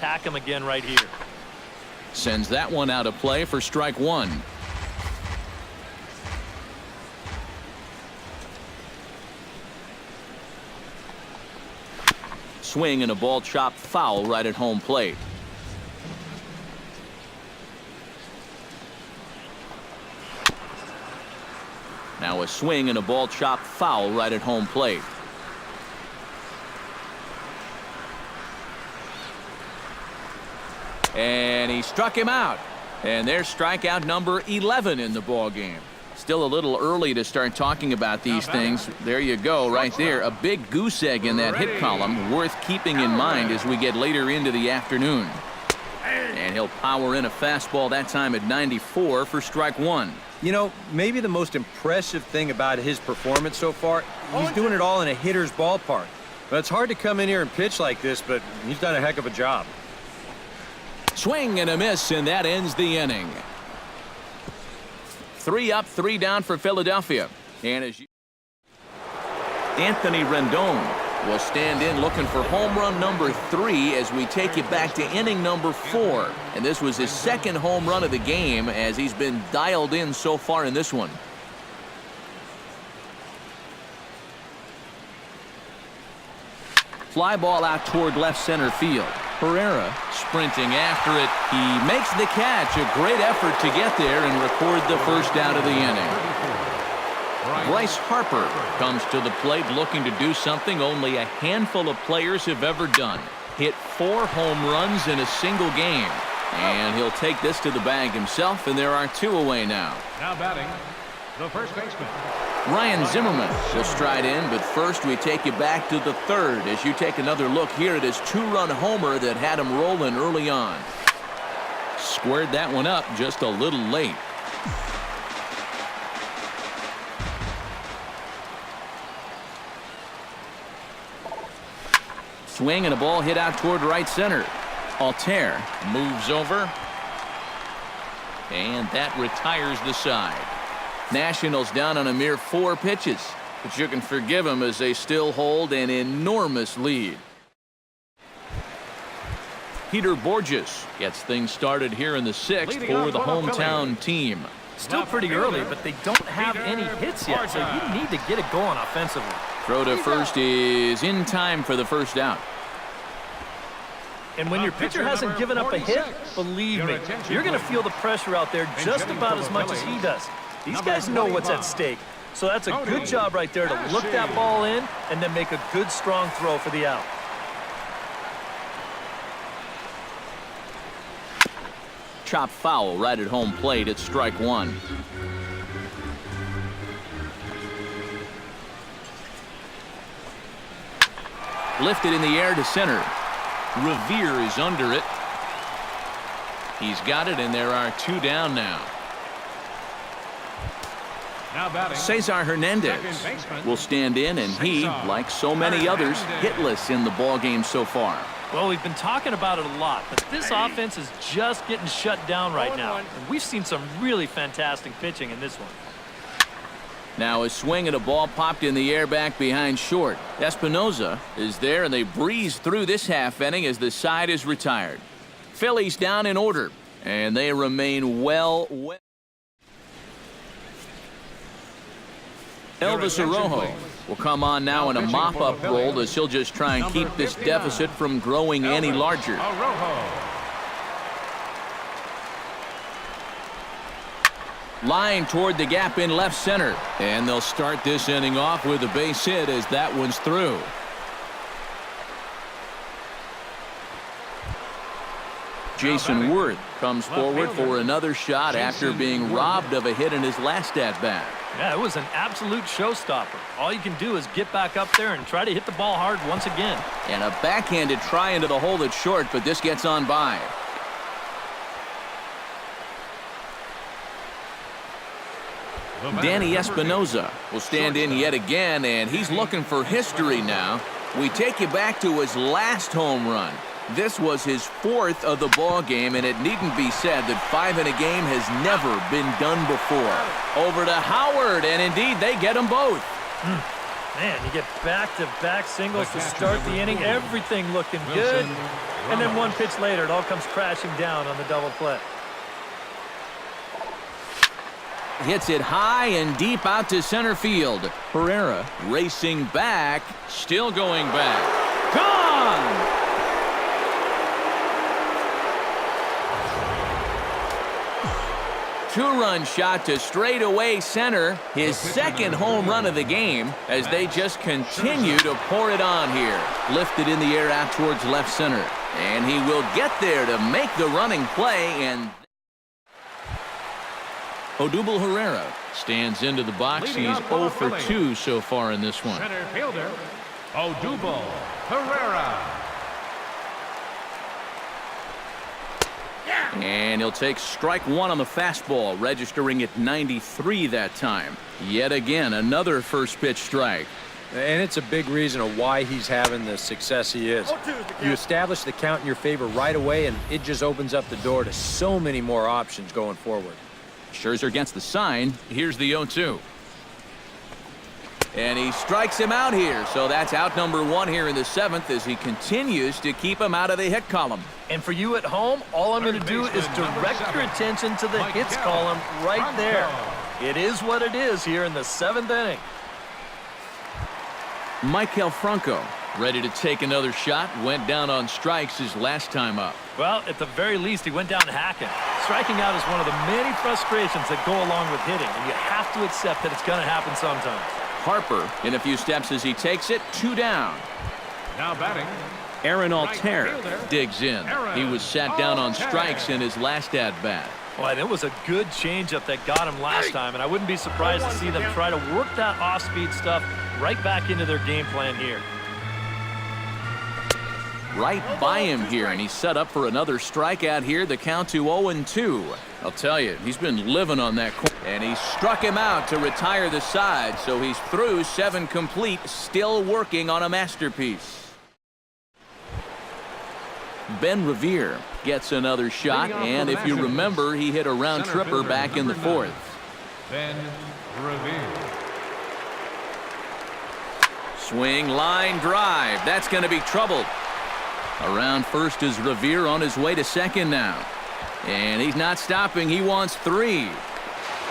attack him again right here. Sends that one out of play for strike one. Swing and a ball chopped foul right at home plate. Now a swing and a ball chopped foul right at home plate. And he struck him out. And there's strikeout number 11 in the ball game. Still a little early to start talking about these things. There you go, right there. A big goose egg in that hit column, worth keeping in mind as we get later into the afternoon. And he'll power in a fastball that time at 94 for strike one. You know, maybe the most impressive thing about his performance so far, he's doing it all in a hitter's ballpark. But it's hard to come in here and pitch like this, but he's done a heck of a job. Swing and a miss, and that ends the inning. 3 up, 3 down for Philadelphia. And as Anthony Rendon will stand in looking for home run number 3 as we take you back to inning number 4. And this was his second home run of the game as he's been dialed in so far in this one. Fly ball out toward left center field. Herrera sprinting after it. He makes the catch. A great effort to get there and record the first out of the inning. Bryce Harper comes to the plate looking to do something only a handful of players have ever done. Hit 4 home runs in a single game. And he'll take this to the bag himself, and there are 2 away now. Now batting, the first baseman. Ryan Zimmerman will stride in, but first we take you back to the 3rd as you take another look here at his 2-run homer that had him rolling early on. Squared that one up just a little late. Swing and a ball hit out toward right center. Altair moves over, and that retires the side. Nationals down on a mere 4 pitches, but you can forgive them as they still hold an enormous lead. Peter Borges gets things started here in the 6th for the hometown team. Still pretty early, but they don't have any hits yet, so you need to get it going offensively. Throw to first is in time for the first out. And when your pitcher hasn't given up a hit, believe me, you're going to feel the pressure out there just about as much as he does. These guys know what's at stake. So that's a good job right there to look that ball in and then make a good, strong throw for the out. Chop foul right at home plate at strike one. Lifted in the air to center. Revere is under it. He's got it, and there are 2 down now. Cesar Hernandez will stand in, and he, like so many others, hitless in the ballgame so far. Well, we've been talking about it a lot, but this offense is just getting shut down right now. And we've seen some really fantastic pitching in this one. Now a swing and a ball popped in the air back behind short. Espinoza is there, and they breeze through this half inning as the side is retired. Phillies down in order, and they remain well. Elvis Arrojo will come on now in a mop-up role as he'll just try and keep this deficit from growing any larger. Line toward the gap in left center, and they'll start this inning off with a base hit as that one's through. Jason Worth comes forward for another shot after being robbed of a hit in his last at-bat. Yeah, it was an absolute showstopper. All you can do is get back up there and try to hit the ball hard once again. And a backhanded try into the hole that's short, but this gets on by. Danny Espinoza will stand in yet again, and he's looking for history now. We take you back to his last home run. This was his 4th of the ball game, and it needn't be said that 5 in a game has never been done before. Over to Howard, and indeed they get them both. Man, you get back-to-back singles to start the inning. Everything looking good. And then one pitch later, it all comes crashing down on the double play. Hits it high and deep out to center field. Herrera racing back, still going back. Gone! Two-run shot to straightaway center. His second home run of the game as they just continue to pour it on here. Lifted in the air out towards left center. And he will get there to make the running play. And Odubel Herrera stands into the box. He's 0 for 2 so far in this one. Center fielder, Odubel Herrera. And he'll take strike one on the fastball, registering at 93 that time. Yet again, another first pitch strike. And it's a big reason of why he's having the success he is. You establish the count in your favor right away, and it just opens up the door to so many more options going forward. Scherzer gets the sign. Here's the 0-2. And he strikes him out here. So that's out number 1 here in the 7th as he continues to keep him out of the hit column. And for you at home, all I'm going to do is direct your attention to the hits column right there. It is what it is here in the 7th inning. Maikel Franco ready to take another shot. Went down on strikes his last time up. Well, at the very least, he went down hacking. Striking out is one of the many frustrations that go along with hitting, and you have to accept that it's going to happen sometimes. Harper in a few steps as he takes it. 2 down. Now batting, Aaron right Altair fielder, digs in. He was sat down on strikes in his last at-bat. Boy, that was a good changeup that got him last time, and I wouldn't be surprised to see them try to work that off-speed stuff right back into their game plan here. Right by him here, and he's set up for another strikeout here. The count to 0-2. I'll tell you, he's been living on that corner. And he struck him out to retire the side, so he's through 7 complete, still working on a masterpiece. Ben Revere gets another shot, and if you remember, he hit a round tripper back in the 4th. Ben Revere. Swing, line, drive. That's going to be trouble. Around first is Revere on his way to second now. And he's not stopping. He wants 3.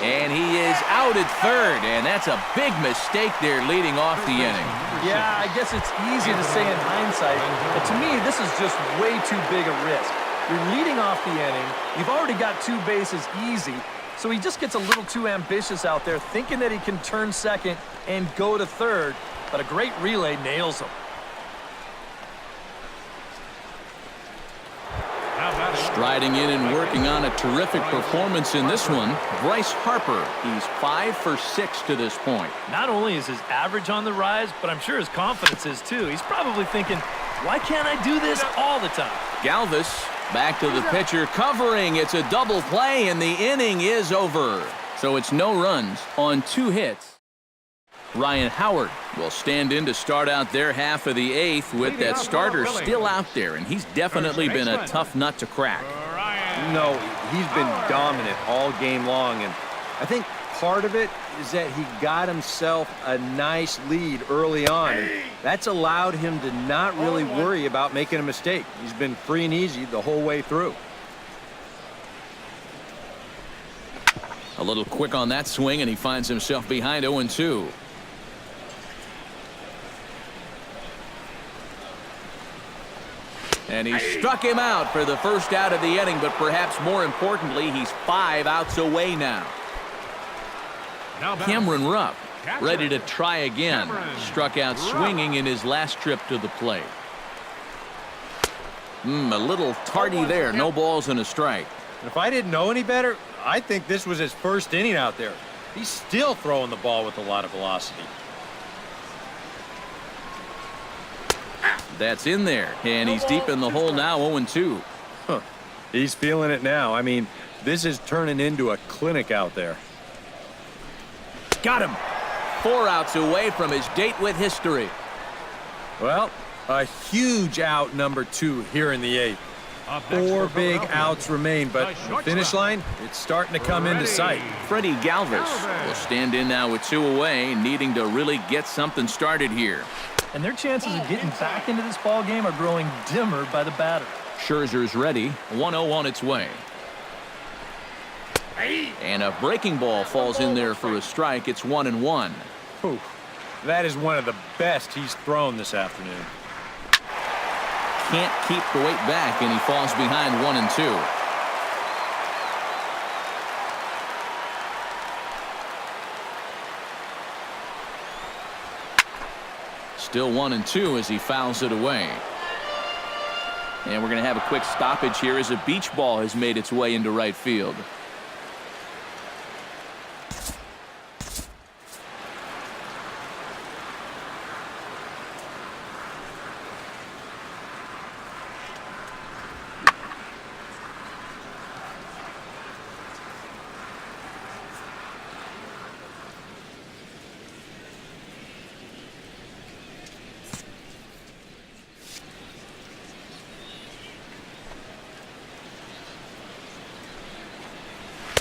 And he is out at third, and that's a big mistake there leading off the inning. Yeah, I guess it's easy to say in hindsight, but to me, this is just way too big a risk. You're leading off the inning. You've already got 2 bases easy, so he just gets a little too ambitious out there, thinking that he can turn second and go to third, but a great relay nails him. Striding in and working on a terrific performance in this one, Bryce Harper. He's 5 for 6 to this point. Not only is his average on the rise, but I'm sure his confidence is too. He's probably thinking, why can't I do this all the time? Galvis back to the pitcher, covering. It's a double play, and the inning is over. So it's no runs on 2 hits. Ryan Howard will stand in to start out their half of the 8th with that starter still out there, and he's definitely been a tough nut to crack. No, he's been dominant all game long, and I think part of it is that he got himself a nice lead early on, and that's allowed him to not really worry about making a mistake. He's been free and easy the whole way through. A little quick on that swing, and he finds himself behind 0-2. And he struck him out for the first out of the inning, but perhaps more importantly, he's 5 outs away now. Cameron Rupp ready to try again. Struck out swinging in his last trip to the plate. A little tardy there. No balls and a strike. If I didn't know any better, I think this was his first inning out there. He's still throwing the ball with a lot of velocity. That's in there, and he's deep in the hole now, 0-2. Huh. He's feeling it now. I mean, this is turning into a clinic out there. Got him. 4 outs away from his date with history. Well, a huge out number 2 here in the 8th. Up next 4 for big Philadelphia, outs remain, but the the finish shortstop. line, it's starting to come into sight. Freddie Galvis will stand in now with 2 away, needing to really get something started here. And their chances of getting back into this ball game are growing dimmer by the batter. Scherzer's ready. 1-0 on its way. And a breaking ball falls in there for a strike. It's 1-1. Whew. That is one of the best he's thrown this afternoon. Can't keep the weight back, and he falls behind 1-2. Still 1-2 as he fouls it away. And we're going to have a quick stoppage here as a beach ball has made its way into right field.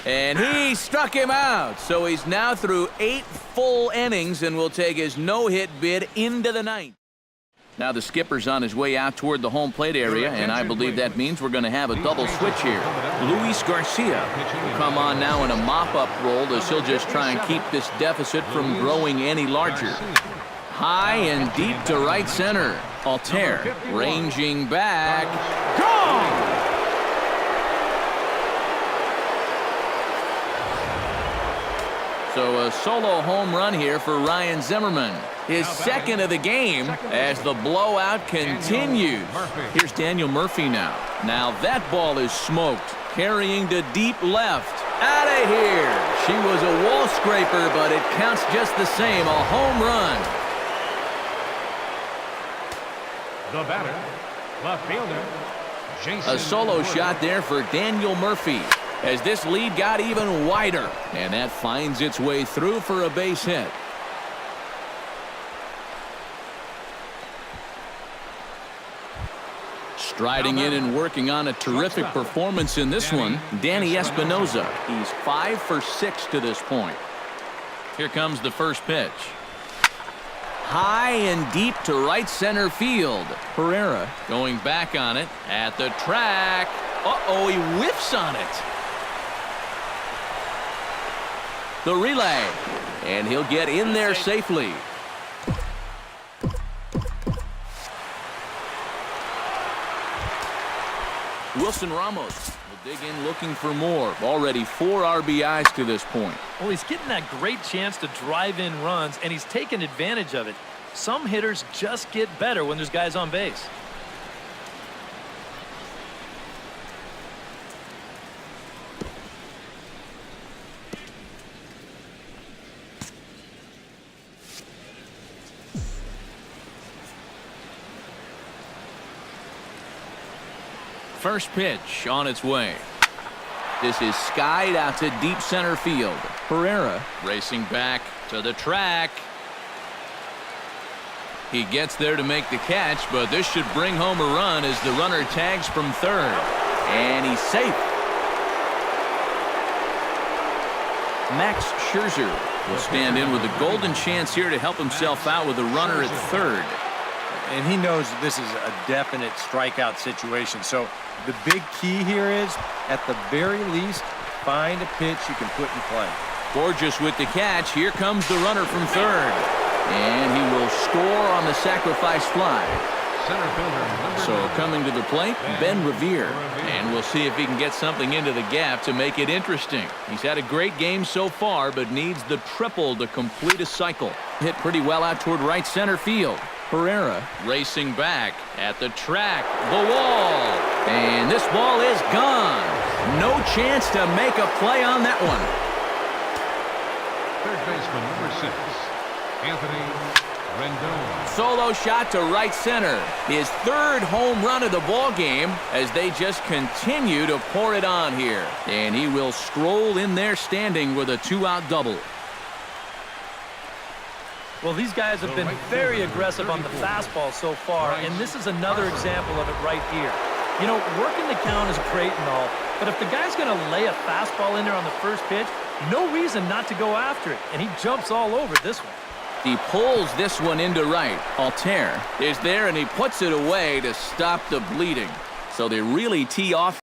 And he struck him out. So he's now through 8 full innings and will take his no-hit bid into the ninth. Now the skipper's on his way out toward the home plate area, and I believe that means we're going to have a double switch here. Luis Garcia will come on now in a mop-up role as he'll just try and keep this deficit from growing any larger. High and deep to right center. Altair ranging back. Gone! So a solo home run here for Ryan Zimmerman. His second of the game as the blowout continues. Here's Daniel Murphy now. Now that ball is smoked. Carrying to deep left. Out of here. She was a wall scraper, but it counts just the same. A home run. The batter, left fielder, Jason. A solo shot there for Daniel Murphy as this lead got even wider, and that finds its way through for a base hit. Striding in and working on a terrific performance in this one, Danny Espinoza. He's 5 for 6 to this point. Here comes the first pitch. High and deep to right center field. Herrera going back on it at the track. Uh-oh, he whiffs on it. The relay, and he'll get in there safely. Wilson Ramos will dig in looking for more. Already 4 RBIs to this point. Well, he's getting that great chance to drive in runs, and he's taking advantage of it. Some hitters just get better when there's guys on base. First pitch on its way. This is skied out to deep center field. Herrera racing back to the track. He gets there to make the catch, but this should bring home a run as the runner tags from third. And he's safe. Max Scherzer will stand in with a golden chance here to help himself out with a runner at third. And he knows that this is a definite strikeout situation. So the big key here is, at the very least, find a pitch you can put in play. Gorgeous with the catch. Here comes the runner from third. And he will score on the sacrifice fly. Center fielder, So coming to the plate, Ben Revere. And we'll see if he can get something into the gap to make it interesting. He's had a great game so far, but needs the triple to complete a cycle. Hit pretty well out toward right center field. Herrera racing back at the track, the wall, and this ball is gone. No chance to make a play on that one. third baseman, number 6, Anthony Rendon. Solo shot to right center. His third home run of the ball game as they just continue to pour it on here. And he will stroll in there standing with a 2-out double. Well, these guys have been very aggressive on the fastball so far, and this is another example of it right here. You know, working the count is great and all, but if the guy's going to lay a fastball in there on the first pitch, no reason not to go after it, and he jumps all over this one. He pulls this one into right. Altair is there, and he puts it away to stop the bleeding. So they really tee off.